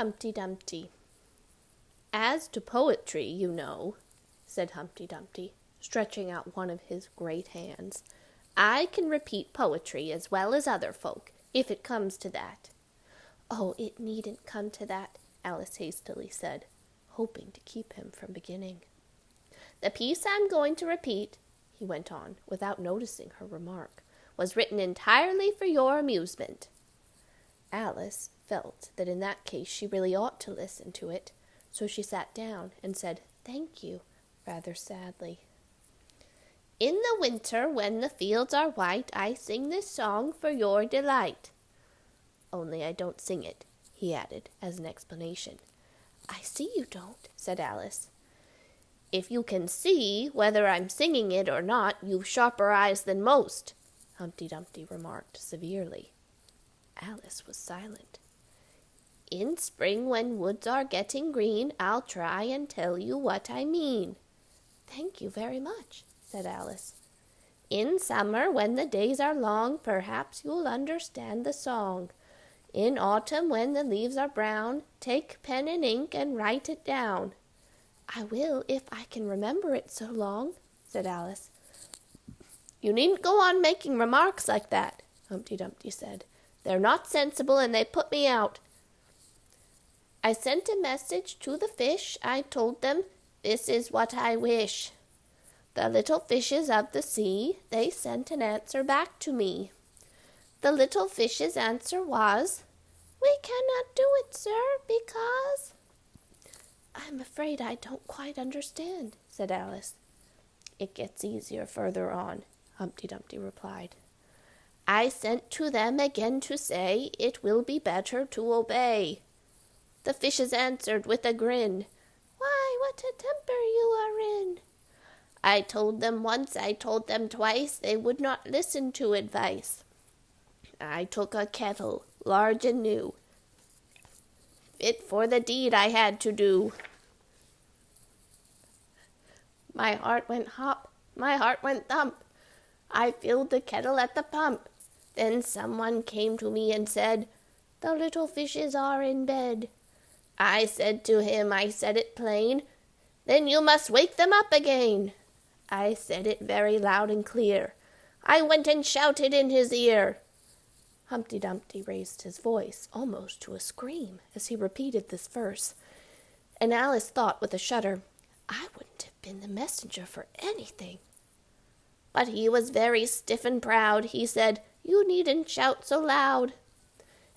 Humpty Dumpty. "As to poetry, you know," said Humpty Dumpty, stretching out one of his great hands, "I can repeat poetry as well as other folk, if it comes to that." "Oh, it needn't come to that," Alice hastily said, hoping to keep him from beginning. "The piece I'm going to repeat," he went on, without noticing her remark, "was written entirely for your amusement." Alice felt that in that case she really ought to listen to it, so she sat down and said, "Thank you," rather sadly. "In the winter, when the fields are white, I sing this song for your delight." "Only I don't sing it," he added, as an explanation. "I see you don't," said Alice. "If you can see whether I'm singing it or not, you've sharper eyes than most," Humpty Dumpty remarked severely. Alice was silent. "In spring, when woods are getting green, I'll try and tell you what I mean." "Thank you very much," said Alice. "In summer, when the days are long, perhaps you'll understand the song. In autumn, when the leaves are brown, take pen and ink and write it down." "I will, if I can remember it so long," said Alice. "You needn't go on making remarks like that," Humpty Dumpty said. "They're not sensible, and they put me out. I sent a message to the fish. I told them, 'This is what I wish.' The little fishes of the sea, they sent an answer back to me. The little fish's answer was, 'We cannot do it, sir, because—'" "I'm afraid I don't quite understand," said Alice. "It gets easier further on," Humpty Dumpty replied. "I sent to them again to say, 'It will be better to obey.' The fishes answered with a grin, 'Why, what a temper you are in!' I told them once, I told them twice, they would not listen to advice. I took a kettle, large and new, fit for the deed I had to do. My heart went hop, my heart went thump. I filled the kettle at the pump. Then someone came to me and said, 'The little fishes are in bed.' I said to him, I said it plain, 'Then you must wake them up again.' I said it very loud and clear. I went and shouted in his ear." Humpty Dumpty raised his voice almost to a scream as he repeated this verse, and Alice thought with a shudder, "I wouldn't have been the messenger for anything." But he was very stiff and proud. He said, "You needn't shout so loud."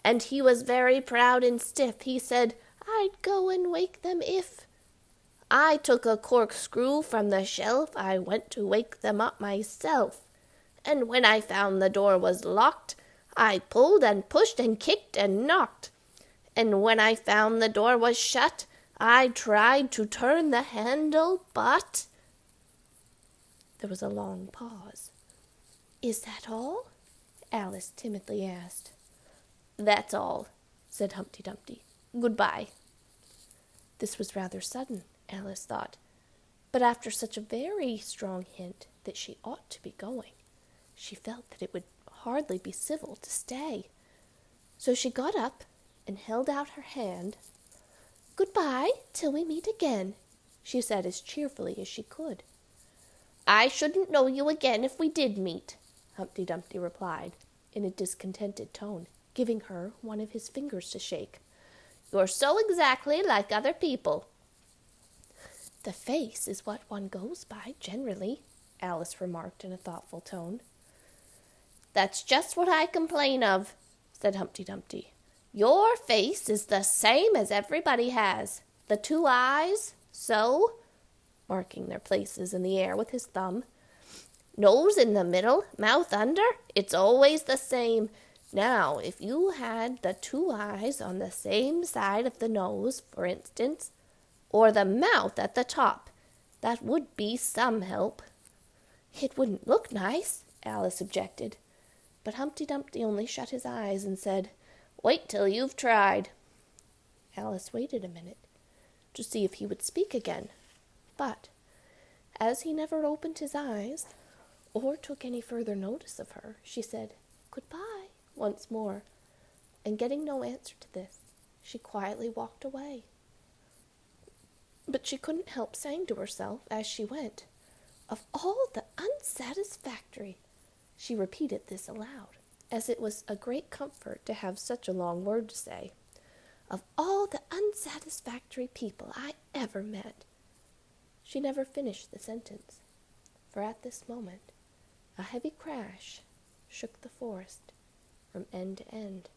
And he was very proud and stiff. He said, "I'd go and wake them if—" I took a corkscrew from the shelf. I went to wake them up myself. And when I found the door was locked, I pulled and pushed and kicked and knocked. And when I found the door was shut, I tried to turn the handle, but—" There was a long pause. "Is that all?" Alice timidly asked. "That's all," said Humpty Dumpty. "Goodbye." This was rather sudden, Alice thought, but after such a very strong hint that she ought to be going, she felt that it would hardly be civil to stay. So she got up and held out her hand. "Goodbye, till we meet again," she said as cheerfully as she could. "I shouldn't know you again if we did meet," Humpty Dumpty replied, in a discontented tone, giving her one of his fingers to shake. "You're so exactly like other people." "The face is what one goes by, generally," Alice remarked in a thoughtful tone. "That's just what I complain of," said Humpty Dumpty. "Your face is the same as everybody has. The two eyes, so," marking their places in the air with his thumb. "Nose in the middle, mouth under, it's always the same. Now, if you had the two eyes on the same side of the nose, for instance, or the mouth at the top, that would be some help." "It wouldn't look nice," Alice objected. But Humpty Dumpty only shut his eyes and said, "Wait till you've tried." Alice waited a minute to see if he would speak again, but as he never opened his eyes or took any further notice of her, she said, "Goodbye," once more, and getting no answer to this, she quietly walked away. But she couldn't help saying to herself as she went, "Of all the unsatisfactory," she repeated this aloud, as it was a great comfort to have such a long word to say, "of all the unsatisfactory people I ever met." She never finished the sentence, for at this moment a heavy crash shook the forest from end to end.